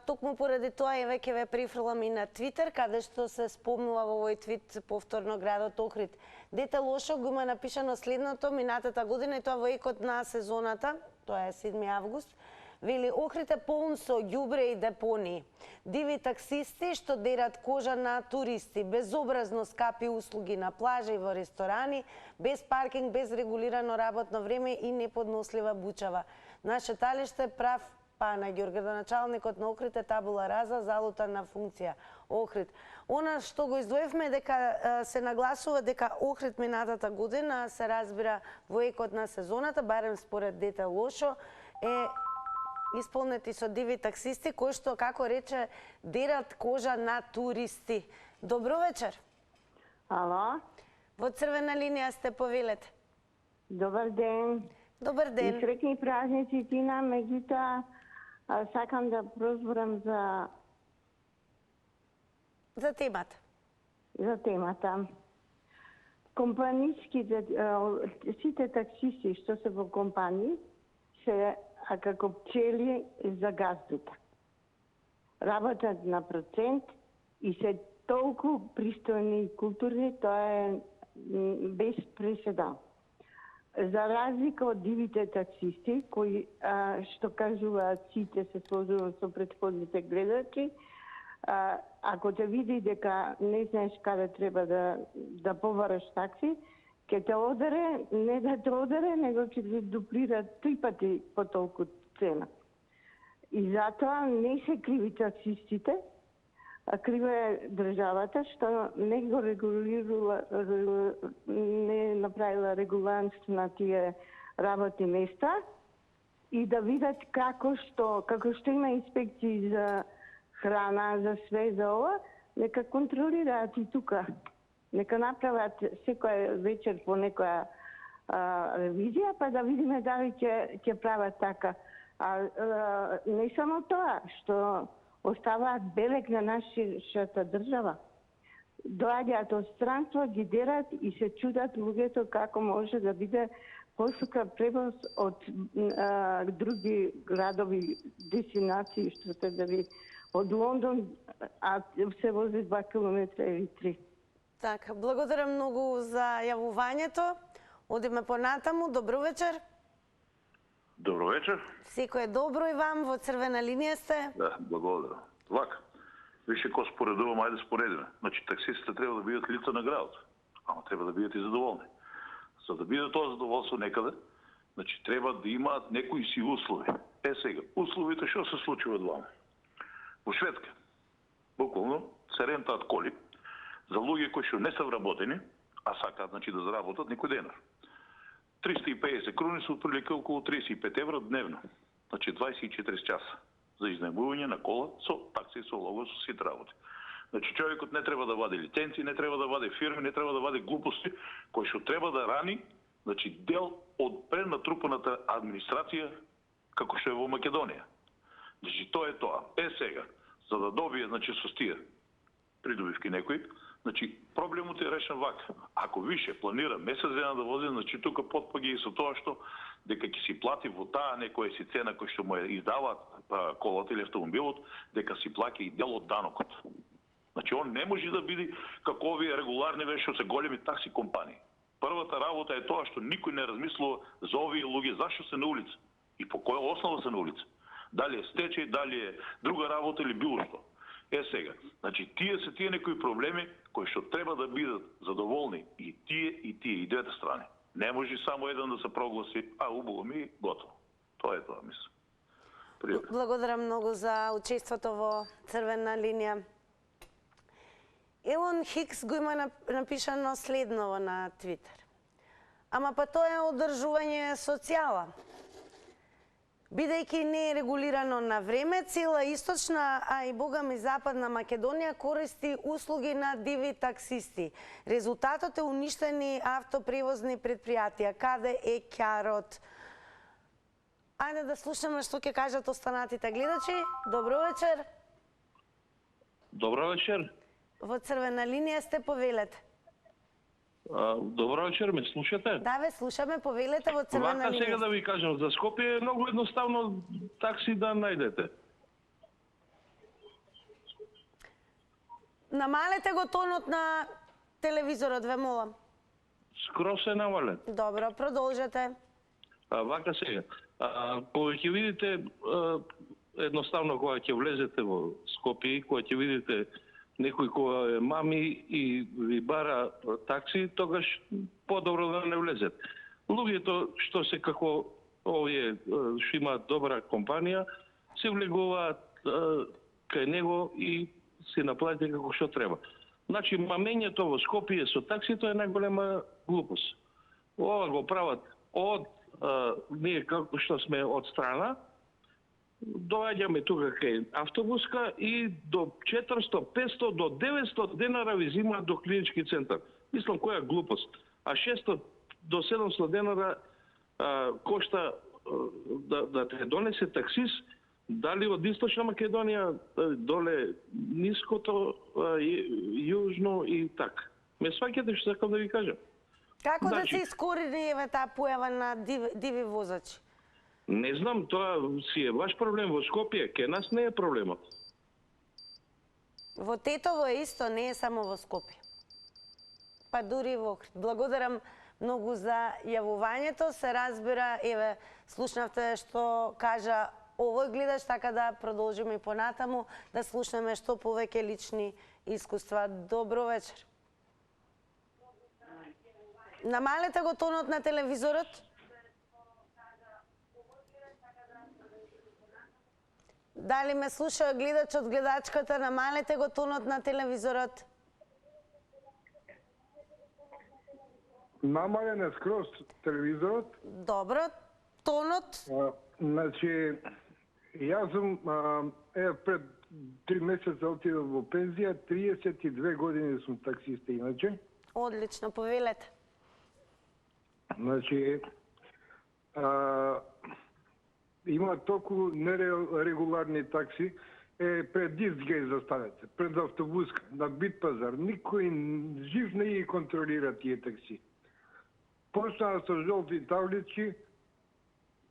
Speaker 1: Токму поради тоа еве ќе ве прифрлам и на Твитер, каде што се спомнува во овој твит повторно градот Охрид. Дете лошо го има напишано следното: минатата година, и тоа во екот на сезоната, тоа е 7 август, Вели Охрид е полн со ѓубре и депонии. Диви таксисти што дерат кожа на туристи, безобразно скапи услуги на плажа и во ресторани, без паркинг, без регулирано работно време и неподнослива бучава. На шеталиште прав Панаѓур, градоначалникот на Охрид е табула раза, залутана функција. Охрид. Она што го издвоевме дека се нагласува дека Охрид минатата година се разбира во екот на сезоната, барем според дете лошо, е исполнети со диви таксисти кои што, како рече, дерат кожа на туристи. Добро вечер.
Speaker 14: Ало?
Speaker 1: Во црвена линија сте, повелете.
Speaker 14: Добар ден.
Speaker 1: Добар ден.
Speaker 14: И среќни празници Тина, меѓутоа сакам да прозборам
Speaker 1: за темата.
Speaker 14: За темата. Компаниските, сите таксисти што се во компании, се како пчели за газдата. Работат на процент и се толку пристојни и културни, тоа е без преседан. За разлика од дивите таксисти, кои, што кажуваат сите, се сложувам со претходните гледачи, ако те види дека не знаеш каде треба да побараш такси, ќе те одере, не да те одере, него ќе те дуплира 3 пати по толку цена. И затоа не се криви таксистите, а крива е државата што не го регулирала, не направила регуланс на тие работни места и да видат како што има инспекции за храна, за све, за ова, нека контролираат и тука. Нека направат секоја вечер по некоја ревизија, па да видиме дали ќе прават така. Не само тоа, што оставаат белег на нашата држава. Доаѓаат од странство, ги дерат и се чудат луѓето како може да биде поскап превоз од други градови, дестинации, што се дали од Лондон, а се вози 2 километра или 3.
Speaker 1: Така, благодарам многу за јавувањето. Одиме понатаму. Добро вечер.
Speaker 15: Добро вечер.
Speaker 1: Секој е добро и вам, во црвена линија сте.
Speaker 15: Да, благодарам. Вака, више ко споредувам, ајде споредиме. Значи, таксистите треба да бидат лица на градот, ама треба да бидат и задоволни. За да биде тоа задоволство некаде, значи треба да имаат некои си услови. Сега, условите што се случува двама? Во Шведска, буквално, се рентаат коли за луѓе кои што не се вработени, а сакаат, значи, да заработат некој денар. 350 круни се отприлика околу 35 евро дневно. Значи 24 часа за изнајмување на кола со такси, со лого, со сите работи. Значи човекот не треба да вади лиценци, не треба да вади фирми, не треба да вади глупости, кои што треба да рани, значи дел од пренатрупаната администрација како што е во Македонија. Значи тоа е тоа. Сега, за да добие, значи со тие придобивки некои, значи проблемот е решен вака. Ако више планира месец дена да вози, значи тука потпаги и со тоа што дека ќе си плати во таа некоја си цена кој што му ја издаваат колата или автомобилот, дека си плаќа и дел од данокот. Значи он не може да биде како овие регуларни што се големи такси компании. Првата работа е тоа што никој не размислува за овие луѓе зашто се на улица и по која основа се на улица. Дали е стечај, дали е друга работа или било што. Сега, значи тие се тие некои проблеми кои што треба да бидат задоволни и тие и двете страни. Не може само еден да се прогласи, убаво ми, готово. Тоа е тоа, мислам. Пријатно.
Speaker 1: Благодарам многу за учеството во црвена линија. Елон Хикс го има напишано следново на Твитер. Ама па тоа е одржување социјала. Бидејќи не е регулирано на време, цела источна, а и богами западна Македонија користи услуги на диви таксисти. Резултатот е уништени автопревозни предпријатија. Каде е ќарот? Ајде да слушаме што ќе кажат останатите гледачи. Добро вечер.
Speaker 16: Добро вечер.
Speaker 1: Во црвена линија сте, повелете.
Speaker 16: Добро вечер, ме слушате?
Speaker 1: Да, ве слушаме, повелете во црвена линија.
Speaker 16: Сега да ви кажам, за Скопје е многу едноставно такси да најдете.
Speaker 1: Намалете го тонот на телевизорот, ве молам.
Speaker 16: Скроз е намален.
Speaker 1: Добро, продолжете.
Speaker 16: Вака сега. Кога ќе видите едноставно кога ќе влезете во Скопје, кога ќе видите некој кога е мами и ви бара такси, тогаш подобро да не влезете. Луѓето што се како овие што имаат добра компанија, се влегуваат кај него и се наплатите како што треба. Значи, мамењето во Скопје со таксито е најголема глупост. Ова го прават од ние како што сме од страна, доаѓаме тука кај автобуска и до 400, 500, до 900 денара ви зимаат до клинички центар. Мислам, која глупост. А 600 до 700 денара кошта да те донесе таксист, дали од Источна Македонија, доле ниското, јужно и така. Ме сваќате што сакам да ви кажам.
Speaker 1: Како да се искорени еве таа појава на диви возачи?
Speaker 16: Не знам, тоа си е ваш проблем во Скопје, ке нас не е проблемот.
Speaker 1: Во Тетово е исто, не е само во Скопје. Па дури во Охрид. Благодарам многу за јавувањето, се разбира, еве, слушнавте што кажа овој гледач, така да продолжиме и понатаму, да слушнеме што повеќе лични искуства. Добро вечер. Намалете го тонот на телевизорот. Дали ме слуша гледачот, гледачката, намалете го тонот на телевизорот.
Speaker 5: Намален е скроз телевизорот.
Speaker 1: Добро, тонот?
Speaker 5: Значи, јас сум пред 3 месеца отидов во пензија, 32 години сум таксиста иначе.
Speaker 1: Одлично, повелете.
Speaker 5: Значи, има толку нерегуларни такси, пред Дизгеј застанете, пред автобуска, на Бит пазар. Никој жив не ги контролира тие такси. Почнаа со жолти таблички,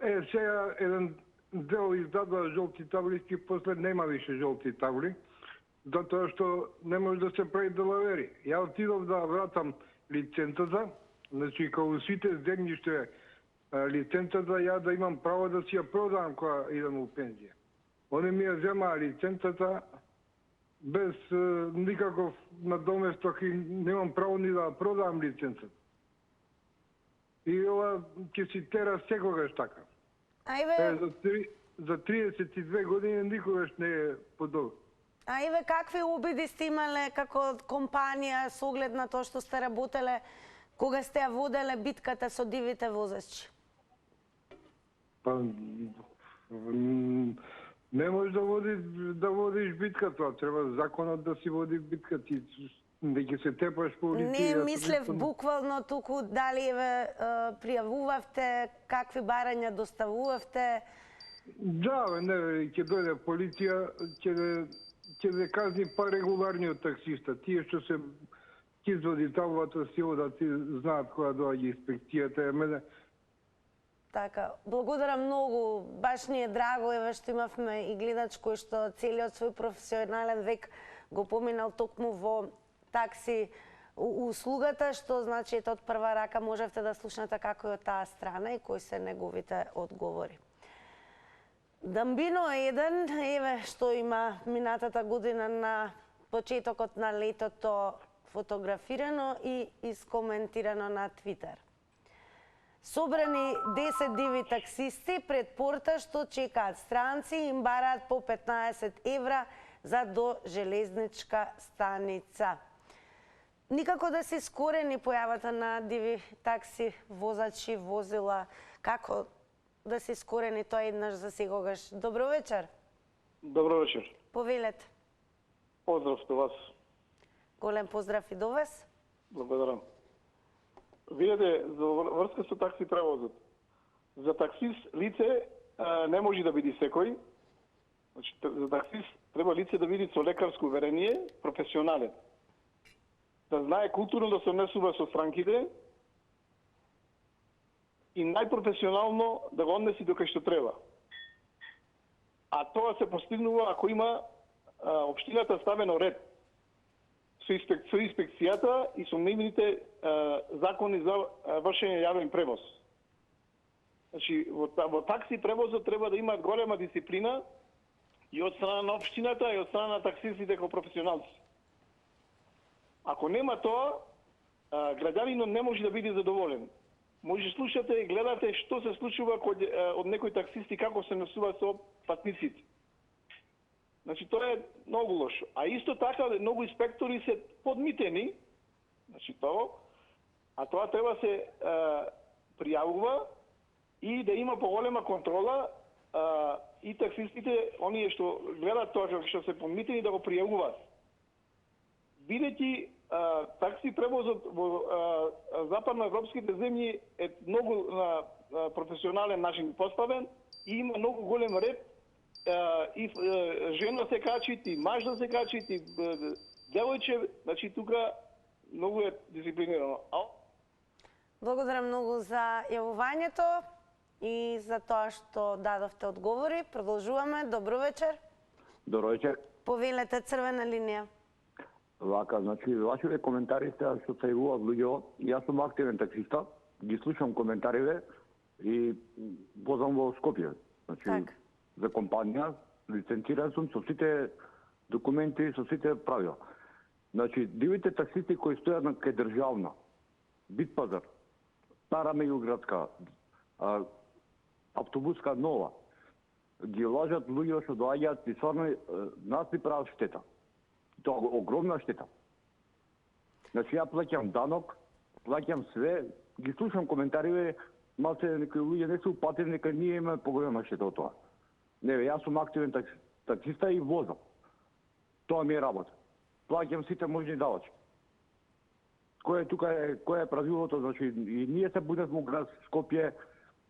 Speaker 5: сега еден дел издадува жолти таблички, после нема више жолти табли, затоа што не може да се прави делавери. Ја отидов да вратам лиценцата, значи као сите земјиште лиценцата, ја да имам право да си ја продавам кога идам у пензија. Они ми ја земаа лиценцата без никаков надоместок и немам право ни да продавам лиценцата. И ова ќе си тера секогаш така. За 32 години никогаш не е подобро.
Speaker 1: А еве какви обиди сте имале како компанија со оглед на тоа што сте работеле кога сте ја воделе битката со дивите возачи?
Speaker 5: Па не можеш да водиш битка, тоа треба законот да си води битка, ти да ќе се тепаш по улици.
Speaker 1: Не мислев буквално туку дали еве пријавувавте, какви барања доставувавте?
Speaker 5: Да, не, ќе дојде полиција, ќе казни па регуларниот таксиста, тие што се ќе изводи табата сила да ти знаат кога доаѓа инспекцијата, мене.
Speaker 1: Така, благодарам многу, баш ни е драго еве што имавме и гледач кој што целиот свој професионален век го поминал токму во такси услугата, што значи ето од прва рака можевте да слушнете како е од таа страна и кои се неговите одговори. Дамбино е еден, еве што има минатата година на почетокот на летото фотографирано и искоментирано на Твитер. Собрани 10 диви таксисти пред порта што чекаат странци и им бараат по 15 евра за до железничка станица. Никако да се искорени појавата на диви такси возачи, возила, како да се искорени тоа еднаш за секогаш. Добро вечер.
Speaker 17: Добро вечер.
Speaker 1: Повелете.
Speaker 17: Поздрав до вас.
Speaker 1: Голем поздрав и до вас.
Speaker 17: Благодарам. Видете, за врска со такси превозот. За таксист лице не може да биде секој. Значи, за таксист треба лице да биде со лекарско уверение, професионален. Да знае културно да се однесува со странките и најпрофесионално да го однеси до кај што треба. А тоа се постигнува ако има општината ставено ред со инспекцијата и со нивните закони за вршење јавен превоз. Значи, во такси превозот треба да имаат голема дисциплина и од страна на општината и од страна на таксистите како професионалци. Ако нема тоа, граѓанинот не може да биде задоволен. Може слушате и гледате што се случува од некои таксисти, како се носува со патниците. Значи, тоа е многу лошо. А исто така, многу инспектори се подмитени, значи тоа, а тоа треба се пријавува и да има поголема контрола и таксистите, оние што гледат тоа што се подмитени, да го пријавуваат. Бидејќи такси превозот во западноевропските земји е многу на професионален начин поставен и има многу голем ред и жена се качи, и маж да се качи, и девојче, значи тука многу е дисциплинирано.
Speaker 1: Благодарам многу за јавувањето и за тоа што дадовте одговори. Продолжуваме. Добро вечер.
Speaker 18: Добро вечер.
Speaker 1: Повелете, црвена линија.
Speaker 18: Вака, значи, вашите коментари сте што се јавуваат луѓе. Јас сум активен таксиста, ги слушам коментариве и возам во Скопје. Значи, за компанија, лиценциран сум со сите документи, со сите правила. Значи, дивите таксисти кои стојат на кај државна, Битпазар, Стара меѓуградска, автобуска нова, ги лажат луѓе што доаѓаат и стварно нас ни прават штета. Тоа е огромна штета. Значи, ја плаќам данок, плаќам све, ги слушам коментариве, малце некои луѓе не се упатени, дека ние имаме поголема штета од тоа. Не, јас сум активен таксиста и возам. Тоа ми е работа. Плаќам сите можни давачи. Кој е правилото, значи, и ние се будевме во град Скопје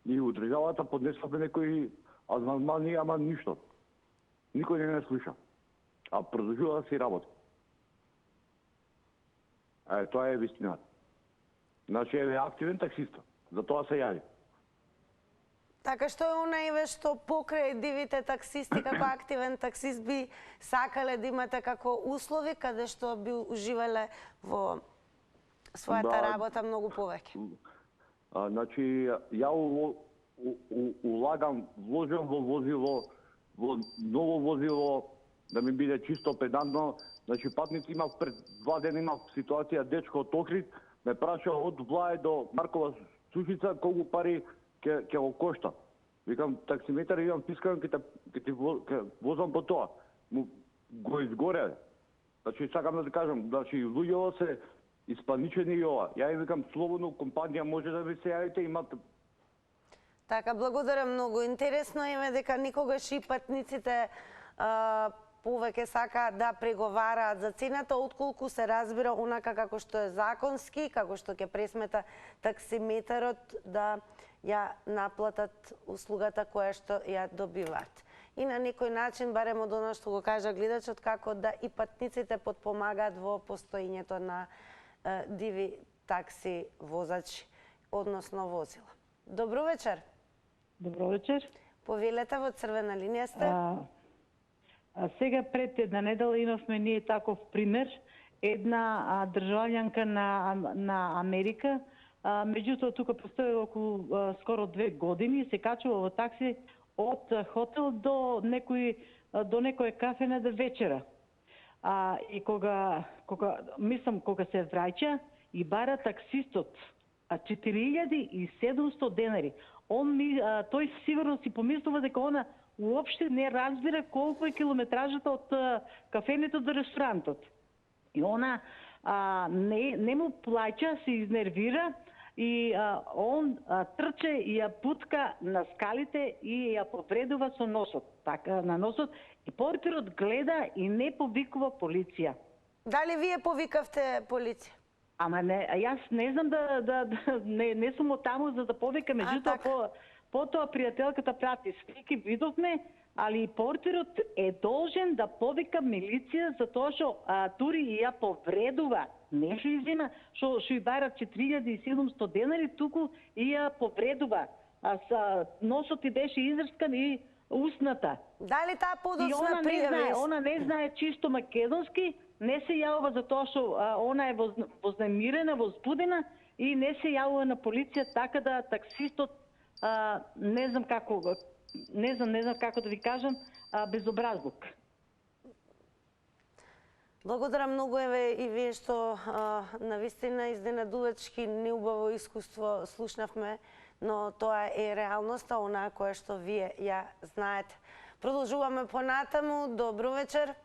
Speaker 18: и у државата поднесваме некои азмалмани, ама ништо. Никој не слуша. А продолжува да се работи. Тоа е вистината. Значи, е активен таксиста. За тоа се јави.
Speaker 1: Така, што е онаиве што покрај дивите таксисти, како активен таксист би сакале да имате како услови, каде што би уживале во својата работа многу повеќе?
Speaker 18: Значи, ја вложам во возило, во ново возило, да ми биде чисто педантно. Значи, патници имав пред 2 дена имав ситуација, дечко од Охрид ме праша од Влај до Маркова Сушица, колку пари ќе го кошта. Викам, таксиметар, имам пискан, ќе возам по тоа. Го изгоре. Значи, сакам да ти кажам, значи, луѓето се испаничени и ова. Ја викам, слободно компанија може да ви се јавите, имате.
Speaker 1: Така, благодарам многу. Интересно е дека никогаш и патниците повеќе сакаат да преговараат за цената, отколку се разбира онака како што е законски, како што ќе пресмета таксиметарот да ја наплатат услугата која што ја добиваат. И на некој начин, барем од она што го кажа гледачот, како да и патниците подпомагаат во постоењето на диви такси возачи, односно возила. Добро вечер.
Speaker 19: Добро вечер.
Speaker 1: Повелете, во црвена линија сте.
Speaker 19: Сега пред една недела имавме ние таков пример. Една државјанка на Америка, меѓутоа тука постои околу скоро 2 години, се качува во такси од хотел до некој кафене да вечера. И кога се враќа и бара таксистот 4700 денари. Тој сигурно си помислува дека она уопште не разбира колку е километражата од кафенето до ресторантот. И она не му плаќа, се изнервира и он трче и ја путка на скалите и ја повредува со носот. Така, на носот. И портерот гледа и не повикува полиција.
Speaker 1: Дали вие повикавте полиција?
Speaker 19: Ама не, јас не знам не сум од таму за да повикам, меѓутоа потоа пријателката прати слики, видовме, али портерот е должен да повика милиција за тоа што дури и ја повредува, не што иззема, што ја бара 4700 денари, туку и ја повредува. Носот и беше изрскан и устната.
Speaker 1: Дали таа подоцна пријави?
Speaker 19: Она не знае чисто македонски, не се јавува за тоа што она е вознемирена, возбудена и не се јавува на полиција, така да таксистот не знам како да ви кажам, безобразлук.
Speaker 1: Благодарам многу, еве и вие што навистина изненадувачки неубаво искуство слушнавме, но тоа е реалноста, онаа која што вие ја знаете. Продолжуваме понатаму. Добро вечер.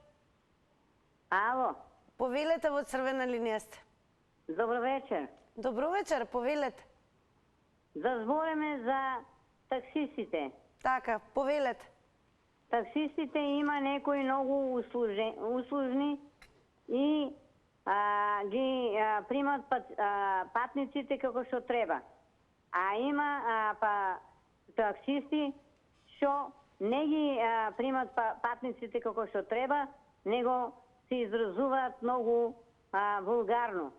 Speaker 7: Ало.
Speaker 1: Повелете, во црвена линија сте.
Speaker 7: Добро вечер.
Speaker 1: Добро вечер, повелете.
Speaker 7: Да збориме за таксистите.
Speaker 1: Така, повелете.
Speaker 7: Таксистите има некои многу услужни и ги примат патниците како што треба. А има таксисти што не ги примат патниците како што треба, него се изразуваат многу вулгарно.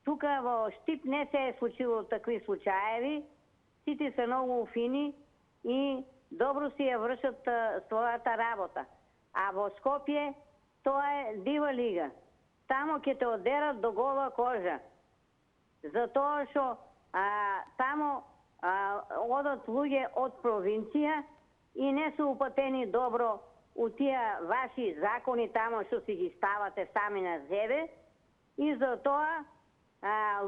Speaker 7: Тука во Штип не се е случило такви случаеви, сите се многу фини и добро си ја вршат својата работа. А во Скопје тоа е дива лига. Тамо ќе те одерат до гола кожа. Затоа што тамо одат луѓе од провинција и не се упатени добро у тие ваши закони тамо што си ги ставате сами на себе и затоа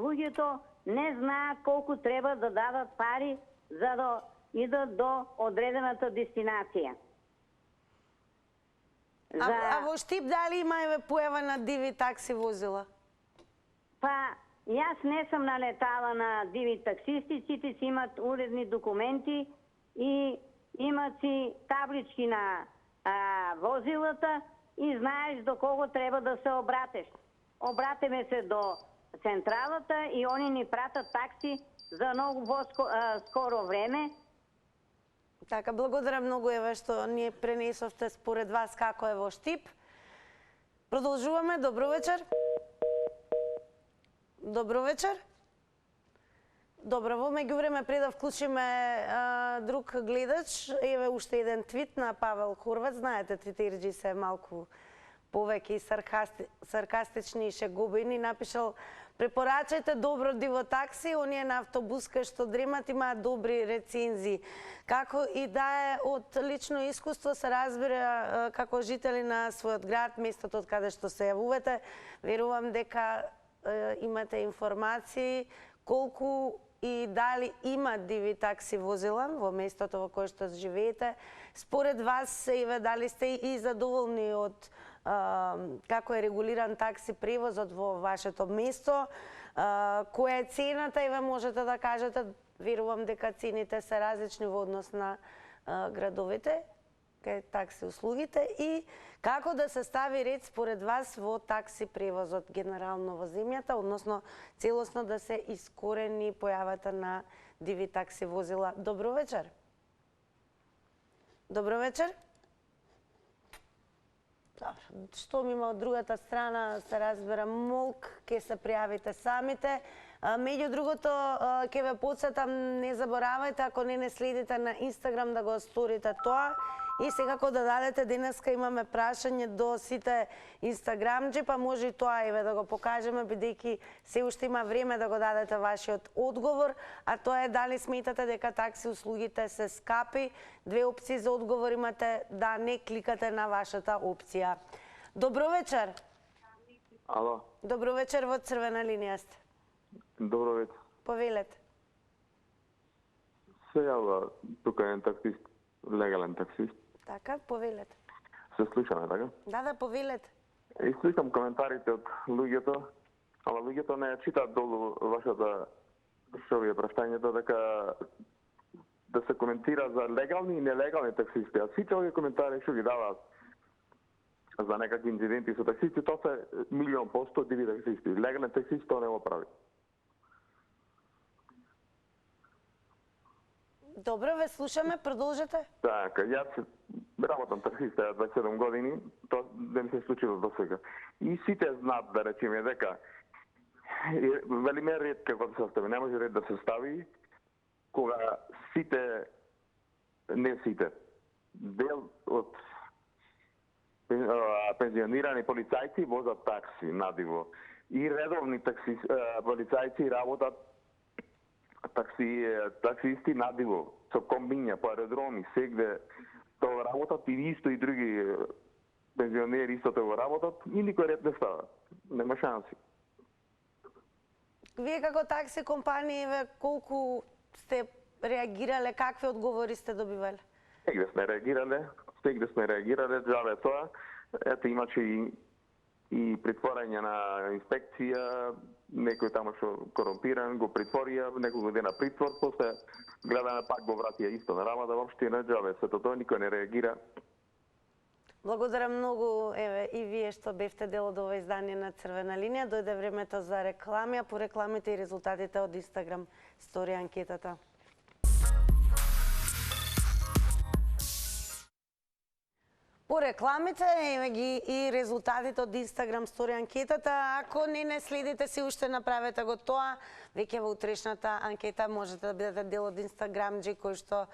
Speaker 7: луѓето не знаат колку треба да дадат пари за да идат до одредената дестинација.
Speaker 1: А во Штип дали има еве појава на диви такси возила?
Speaker 7: Па, јас не сум налетала на диви таксисти, сите си имат уредни документи и имат си таблички на возилата и знаеш до кого треба да се обратиш. Обратиме се до централата и они ни пратат такси за многу скоро време.
Speaker 1: Така, благодарам многу, еве што ние пренесовте според вас како е во Штип. Продолжуваме. Добро вечер. Добро вечер. Добро, во меѓувреме пред да вклучиме друг гледач, еве уште еден твит на Павел Хорват. Знаете, твитерџи се малку повеќе саркастични и шегобени. Напишал: препорачајте добро диво такси, оние на автобуска што дремат имаат добри рецензии. Како и да е, од лично искуство се разбира како жители на својот град, местото од каде што се јавувате, верувам дека имате информации колку и дали има диви такси возила во местото во кое што живеете. Според вас, еве, дали сте и задоволни од како е регулиран такси превозот во вашето место, која е цената, еве можете да кажете, верувам дека цените се различни во однос на градовите, кај такси услугите, и како да се стави ред според вас во такси превозот генерално во земјата, односно целосно да се искорени појавата на диви такси возила. Добро вечер. Добро вечер. Што ми има од другата страна, се разбира молк, ќе се пријавите самите. Меѓу другото, ќе ве потсетам, не заборавајте, ако не следите на Инстаграм, да го сторите тоа. И секако да дадете, денеска имаме прашање до сите инстаграмџи, па може и тоа еве да го покажеме, бидејќи се уште има време да го дадете вашиот одговор, а тоа е дали сметате дека такси услугите се скапи. Две опции за одговор имате, да не кликате на вашата опција. Добро вечер.
Speaker 20: Ало.
Speaker 1: Добро вечер, во црвена линија сте.
Speaker 20: Добро вечер.
Speaker 1: Повелете.
Speaker 20: Се јава тука еден таксист, легален таксист.
Speaker 1: Така, повелете.
Speaker 20: Се слушаме, така?
Speaker 1: Да, повелете.
Speaker 20: И слушам коментарите од луѓето, ама луѓето не читаат долу вашата што ви е прашањето, дека да се коментира за легални и нелегални таксисти. А сите овие коментари што ги даваат за некакви инциденти со таксисти, тоа се 100% диви таксисти. Легален таксист тоа не го прави.
Speaker 1: Добро, ве слушаме, продолжете.
Speaker 20: Така, јас работам таксист 27 години, тоа не ми се случило до сега. И сите знаат, да речеме, дека велиме ред како да се стави, не може ред да се стави кога сите, не сите, дел од пензионирани полицајци возат такси надиво. И редовни полицајци работат таксисти надиво, со комбиња по аеродроми, сегде тоа работат и исто и други пензионери исто тоа работат и никој ред не става. Нема шанси.
Speaker 1: Вие како такси компании, колку сте реагирале, какви одговори сте добивале?
Speaker 20: Сегде сме реагирале, џабе тоа. Ето имаше и притворање на инспекција, некој таму што корумпиран го притворија, неколку дена притвор, после гледаме пак го вратија исто на работа, воопшто на џабе, сето тоа никој не реагира.
Speaker 1: Благодарам многу, еве, и вие што бевте дел од ова издание на Црвена линија. Дојде времето за реклами, а по рекламите и резултатите од Инстаграм стори анкетата. По рекламите, еве ги и резултатите од Инстаграм стори анкетата. Ако не следите, си уште направете го тоа. Веќе во утрешната анкета можете да бидете дел од Инстаграмџи кои што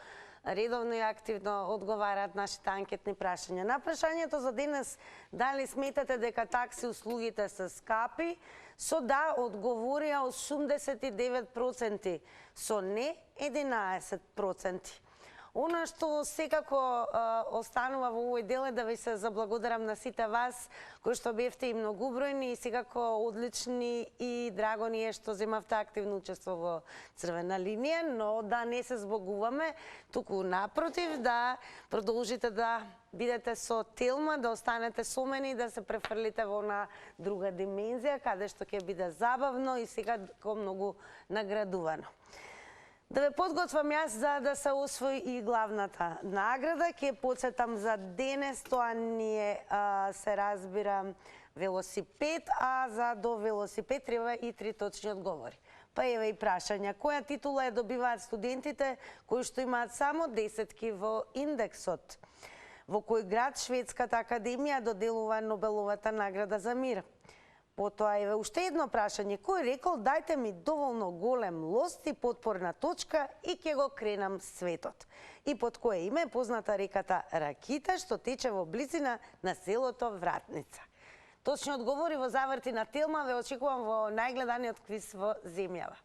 Speaker 1: редовно и активно одговараат нашите анкетни прашања. На прашањето за денес, дали сметате дека такси услугите се скапи, со да одговорија 89%, со не 11%. Она што секако останува во овој дел е да ви се заблагодарам на сите вас кои што бевте и многубројни и секако одлични и драго ни е што земавте активно учество во Црвена линија, но да не се збогуваме, туку напротив да продолжите да бидете со Телма, да останете со мене и да се префрлите во на друга димензија каде што ќе биде забавно и секако многу наградувано. Да ве подготвам јас за да се освои и главната награда. Ке подсетам за денес, тоа ни е, се разбира, велосипед, а за до велосипед треба и 3 точни одговори. Па еве и прашања. Која титула ја добиваат студентите кои што имаат само 10 во индексот? Во кој град Шведската академија доделува Нобеловата награда за мир? Потоа еве уште едно прашање. Кој рекол дајте ми доволно голем лост и потпорна точка и ќе го кренам светот? И под кое име е позната реката Ракита што тече во близина на селото Вратница? Точни одговори во заврти на Телма ве очекувам во најгледаниот квиз во земјава.